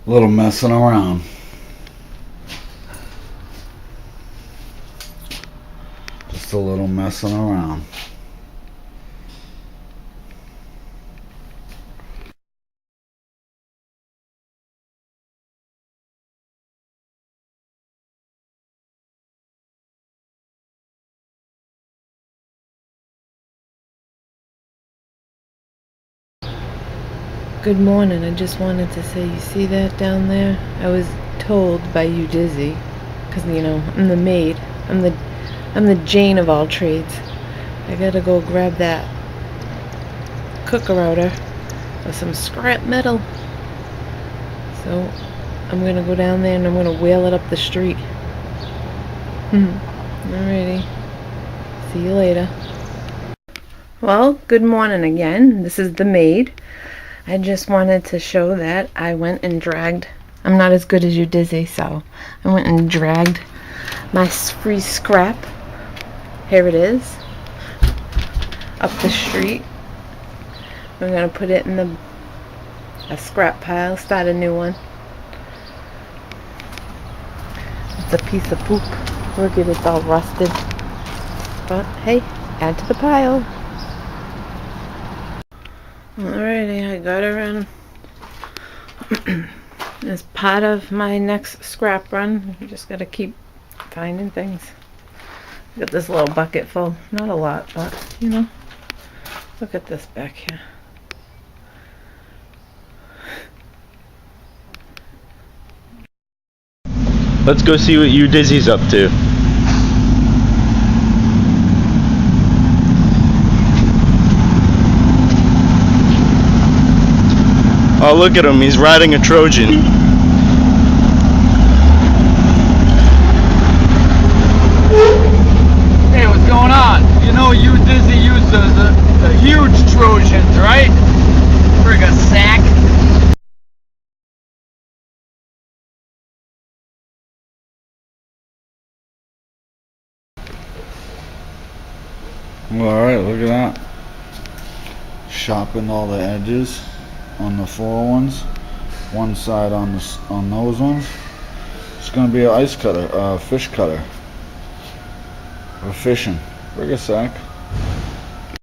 A little messing around. Just a little messing around. Good morning. I just wanted to say, you see that down there? I was told by you, Dizzy, because I'm the maid. I'm the Jane of all trades. I gotta go grab that cooker outer with some scrap metal. So I'm gonna go down there and I'm gonna wheel it up the street. Alrighty. See you later. Well, good morning again. This is the maid. I just wanted to show that I went and dragged, I'm not as good as you, Dizzy, so I went and dragged my free scrap, here it is, up the street. I'm going to put it in a scrap pile, start a new one. It's a piece of poop. Look at it, it's all rusted. But hey, add to the pile. Alrighty, I got her in. As part of my next scrap run, you just gotta keep finding things. Got this little bucket full. Not a lot, but look at this back here. Let's go see what you Dizzy's up to. Oh, look at him, he's riding a Trojan. Hey, what's going on? You know you Dizzy used the huge Trojans, right? Frig a sack. Alright, look at that. Chopping all the edges on the 401s. One side on those ones. It's gonna be an ice cutter, fish cutter. We're fishing. Bring a sack.